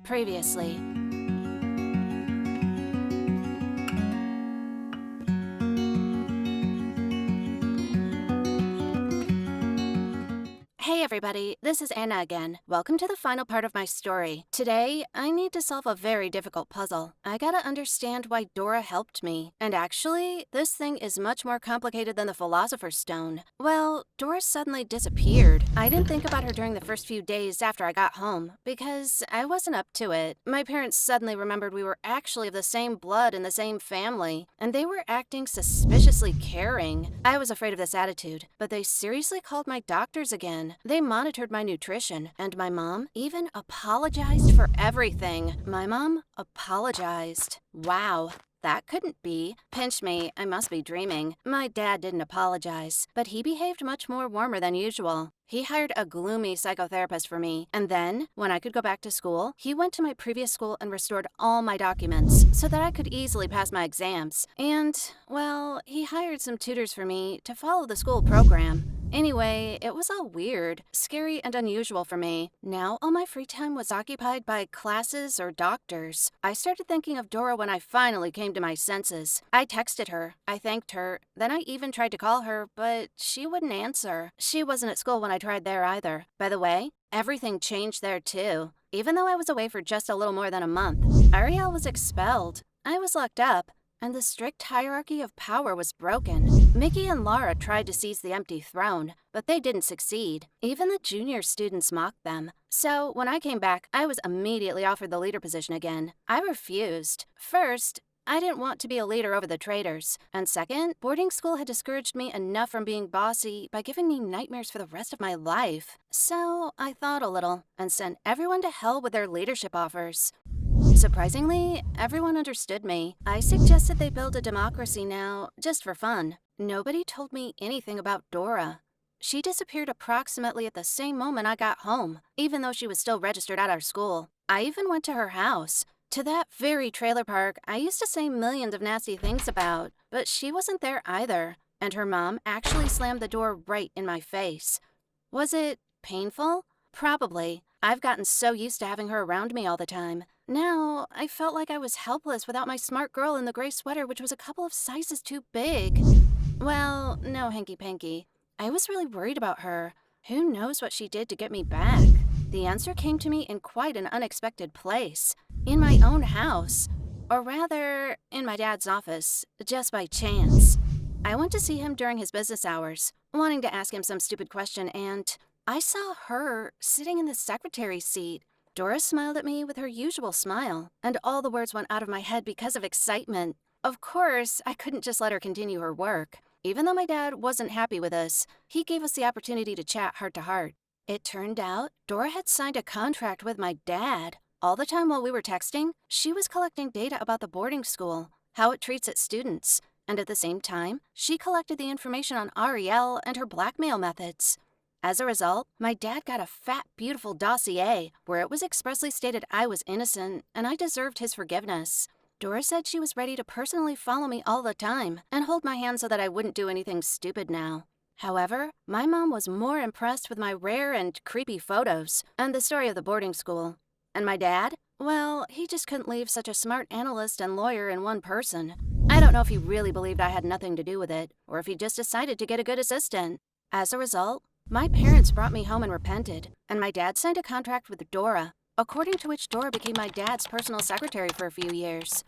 Previously. Hey everybody, this is Anna again. Welcome to the final part of my story. Today, I need to solve a very difficult puzzle. I gotta understand why Dora helped me. And actually, this thing is much more complicated than the Philosopher's Stone. Well, Dora suddenly disappeared. I didn't think about her during the first few days after I got home, because I wasn't up to it. My parents suddenly remembered we were actually of the same blood and the same family, and they were acting suspiciously caring. I was afraid of this attitude, but they seriously called my doctors again. They monitored my nutrition, and my mom even apologized for everything. My mom apologized. Wow. That couldn't be. Pinch me, I must be dreaming. My dad didn't apologize, but he behaved much more warmer than usual. He hired a gloomy psychotherapist for me, and then, when I could go back to school, he went to my previous school and restored all my documents so that I could easily pass my exams. And, well, he hired some tutors for me to follow the school program. Anyway, it was all weird, scary, and unusual for me. Now all my free time was occupied by classes or doctors. I started thinking of Dora when I finally came to my senses. I texted her, I thanked her, then I even tried to call her, but she wouldn't answer. She wasn't at school when I tried there either. By the way, everything changed there too. Even though I was away for just a little more than a month, Ariel was expelled. I was locked up, and the strict hierarchy of power was broken. Mickey and Laura tried to seize the empty throne, but they didn't succeed. Even the junior students mocked them. So when I came back, I was immediately offered the leader position again. I refused. First, I didn't want to be a leader over the traitors. And second, boarding school had discouraged me enough from being bossy by giving me nightmares for the rest of my life. So I thought a little and sent everyone to hell with their leadership offers. Surprisingly, everyone understood me. I suggested they build a democracy now, just for fun. Nobody told me anything about Dora. She disappeared approximately at the same moment I got home, even though she was still registered at our school. I even went to her house, to that very trailer park I used to say millions of nasty things about, but she wasn't there either, and her mom actually slammed the door right in my face. Was it painful? Probably. I've gotten so used to having her around me all the time. Now, I felt like I was helpless without my smart girl in the gray sweater, which was a couple of sizes too big. Well, no hanky-panky. I was really worried about her. Who knows what she did to get me back? The answer came to me in quite an unexpected place. In my own house. Or rather, in my dad's office, just by chance. I went to see him during his business hours, wanting to ask him some stupid question, and I saw her sitting in the secretary's seat. Dora smiled at me with her usual smile, and all the words went out of my head because of excitement. Of course, I couldn't just let her continue her work. Even though my dad wasn't happy with us, he gave us the opportunity to chat heart to heart. It turned out Dora had signed a contract with my dad. All the time while we were texting, she was collecting data about the boarding school, how it treats its students, and at the same time, she collected the information on Ariel and her blackmail methods. As a result, my dad got a fat, beautiful dossier where it was expressly stated I was innocent and I deserved his forgiveness. Dora said she was ready to personally follow me all the time and hold my hand so that I wouldn't do anything stupid now. However, my mom was more impressed with my rare and creepy photos and the story of the boarding school. And my dad? Well, he just couldn't leave such a smart analyst and lawyer in one person. I don't know if he really believed I had nothing to do with it, or if he just decided to get a good assistant. As a result, my parents brought me home and repented, and my dad signed a contract with Dora, according to which Dora became my dad's personal secretary for a few years.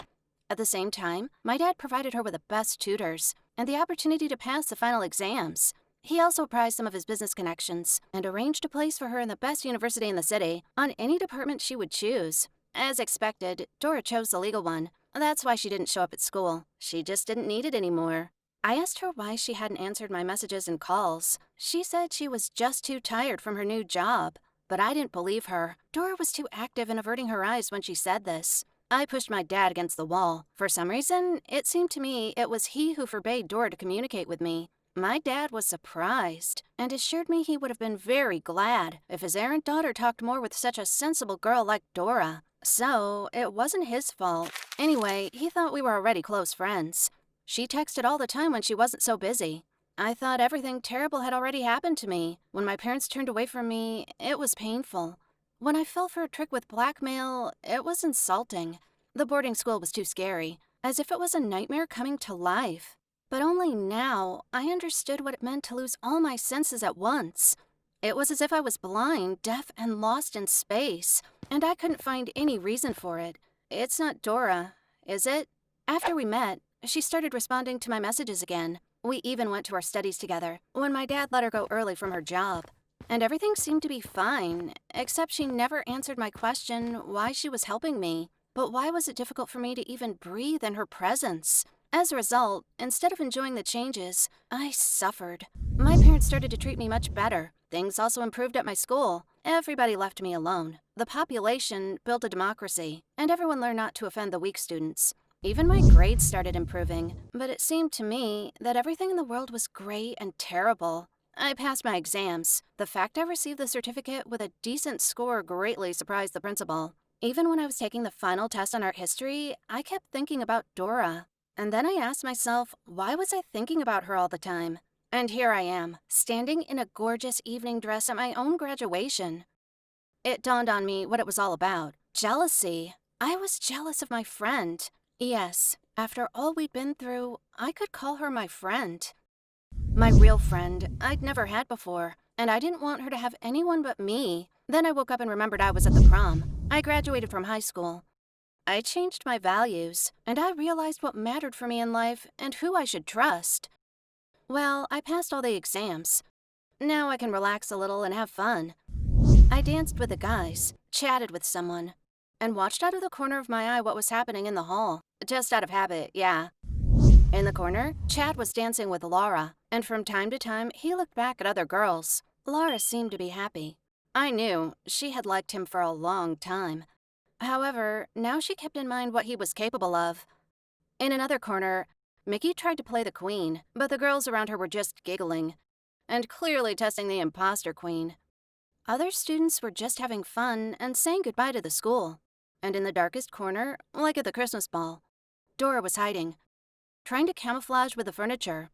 At the same time, my dad provided her with the best tutors and the opportunity to pass the final exams. He also prized some of his business connections and arranged a place for her in the best university in the city on any department she would choose. As expected, Dora chose the legal one. That's why she didn't show up at school. She just didn't need it anymore. I asked her why she hadn't answered my messages and calls. She said she was just too tired from her new job. But I didn't believe her. Dora was too active in averting her eyes when she said this. I pushed my dad against the wall. For some reason, it seemed to me it was he who forbade Dora to communicate with me. My dad was surprised and assured me he would have been very glad if his errant daughter talked more with such a sensible girl like Dora. So, it wasn't his fault. Anyway, he thought we were already close friends. She texted all the time when she wasn't so busy. I thought everything terrible had already happened to me. When my parents turned away from me, it was painful. When I fell for a trick with blackmail, it was insulting. The boarding school was too scary, as if it was a nightmare coming to life. But only now, I understood what it meant to lose all my senses at once. It was as if I was blind, deaf, and lost in space, and I couldn't find any reason for it. It's not Dora, is it? After we met, she started responding to my messages again. We even went to our studies together when my dad let her go early from her job. And everything seemed to be fine, except she never answered my question why she was helping me. But why was it difficult for me to even breathe in her presence? As a result, instead of enjoying the changes, I suffered. My parents started to treat me much better. Things also improved at my school. Everybody left me alone. The population built a democracy, and everyone learned not to offend the weak students. Even my grades started improving, but it seemed to me that everything in the world was gray and terrible. I passed my exams. The fact I received the certificate with a decent score greatly surprised the principal. Even when I was taking the final test on art history, I kept thinking about Dora. And then I asked myself, why was I thinking about her all the time? And here I am, standing in a gorgeous evening dress at my own graduation. It dawned on me what it was all about. Jealousy. I was jealous of my friend. Yes, after all we'd been through, I could call her my friend. My real friend I'd never had before, and I didn't want her to have anyone but me. Then I woke up and remembered I was at the prom. I graduated from high school. I changed my values, and I realized what mattered for me in life and who I should trust. Well, I passed all the exams. Now I can relax a little and have fun. I danced with the guys, chatted with someone, and watched out of the corner of my eye what was happening in the hall. Just out of habit, yeah. In the corner, Chad was dancing with Laura, and from time to time, he looked back at other girls. Laura seemed to be happy. I knew she had liked him for a long time. However, now she kept in mind what he was capable of. In another corner, Mickey tried to play the queen, but the girls around her were just giggling, and clearly testing the imposter queen. Other students were just having fun and saying goodbye to the school. And in the darkest corner, like at the Christmas ball, Dora was hiding, trying to camouflage with the furniture.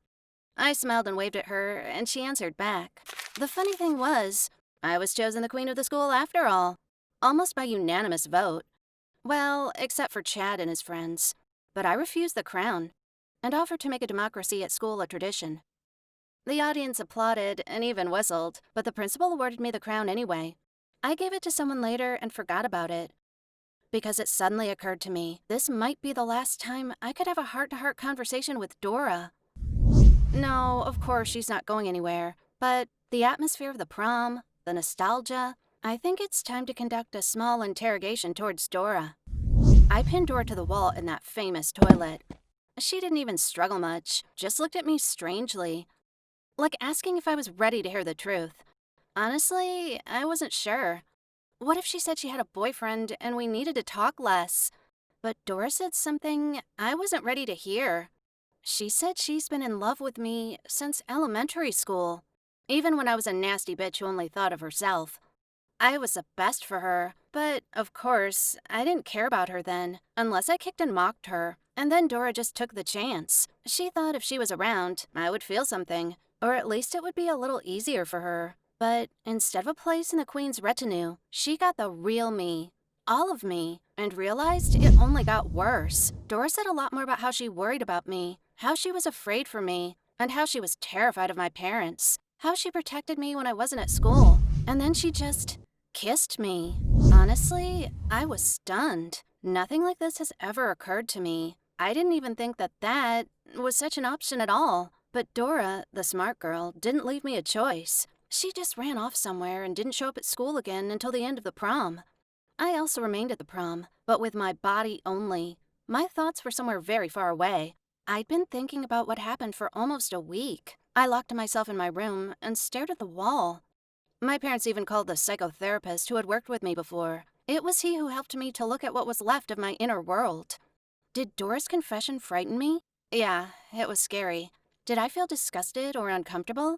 I smiled and waved at her, and she answered back. The funny thing was, I was chosen the queen of the school after all, almost by unanimous vote. Well, except for Chad and his friends. But I refused the crown, and offered to make a democracy at school a tradition. The audience applauded and even whistled, but the principal awarded me the crown anyway. I gave it to someone later and forgot about it. Because it suddenly occurred to me, this might be the last time I could have a heart-to-heart conversation with Dora. No, of course she's not going anywhere, but the atmosphere of the prom, the nostalgia, I think it's time to conduct a small interrogation towards Dora. I pinned Dora to the wall in that famous toilet. She didn't even struggle much, just looked at me strangely, like asking if I was ready to hear the truth. Honestly, I wasn't sure. What if she said she had a boyfriend and we needed to talk less? But Dora said something I wasn't ready to hear. She said she's been in love with me since elementary school, even when I was a nasty bitch who only thought of herself. I was the best for her, but of course, I didn't care about her then, unless I kicked and mocked her. And then Dora just took the chance. She thought if she was around, I would feel something, or at least it would be a little easier for her. But instead of a place in the Queen's retinue, she got the real me. All of me, and realized it only got worse. Dora said a lot more about how she worried about me, how she was afraid for me, and how she was terrified of my parents, how she protected me when I wasn't at school. And then she just kissed me. Honestly, I was stunned. Nothing like this has ever occurred to me. I didn't even think that was such an option at all. But Dora, the smart girl, didn't leave me a choice. She just ran off somewhere and didn't show up at school again until the end of the prom. I also remained at the prom, but with my body only. My thoughts were somewhere very far away. I'd been thinking about what happened for almost a week. I locked myself in my room and stared at the wall. My parents even called the psychotherapist who had worked with me before. It was he who helped me to look at what was left of my inner world. Did Dora's confession frighten me? Yeah, it was scary. Did I feel disgusted or uncomfortable?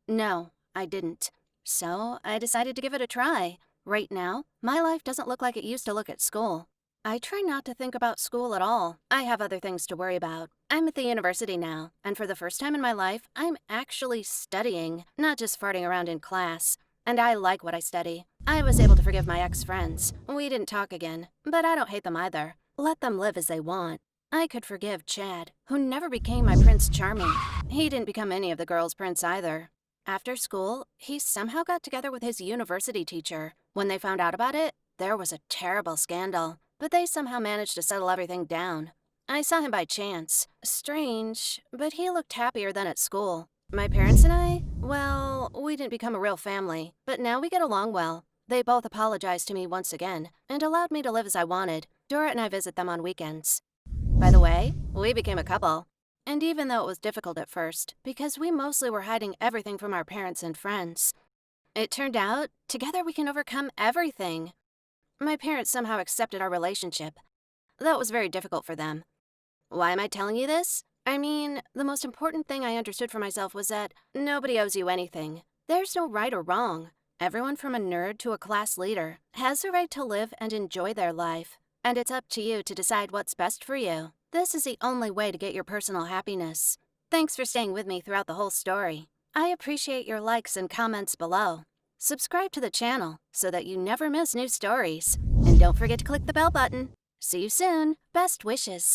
No, I didn't. So I decided to give it a try. Right now, my life doesn't look like it used to look at school. I try not to think about school at all. I have other things to worry about. I'm at the university now, and for the first time in my life, I'm actually studying, not just farting around in class. And I like what I study. I was able to forgive my ex-friends. We didn't talk again, but I don't hate them either. Let them live as they want. I could forgive Chad, who never became my Prince Charming. He didn't become any of the girls' prince either. After school, he somehow got together with his university teacher. When they found out about it, there was a terrible scandal, but they somehow managed to settle everything down. I saw him by chance. Strange, but he looked happier than at school. My parents and I, well, we didn't become a real family, but now we get along well. They both apologized to me once again and allowed me to live as I wanted. Dora and I visit them on weekends. By the way, we became a couple. And even though it was difficult at first, because we mostly were hiding everything from our parents and friends, it turned out together we can overcome everything. My parents somehow accepted our relationship. That was very difficult for them. Why am I telling you this? I mean, the most important thing I understood for myself was that nobody owes you anything. There's no right or wrong. Everyone from a nerd to a class leader has the right to live and enjoy their life. And it's up to you to decide what's best for you. This is the only way to get your personal happiness. Thanks for staying with me throughout the whole story. I appreciate your likes and comments below. Subscribe to the channel so that you never miss new stories. And don't forget to click the bell button. See you soon. Best wishes.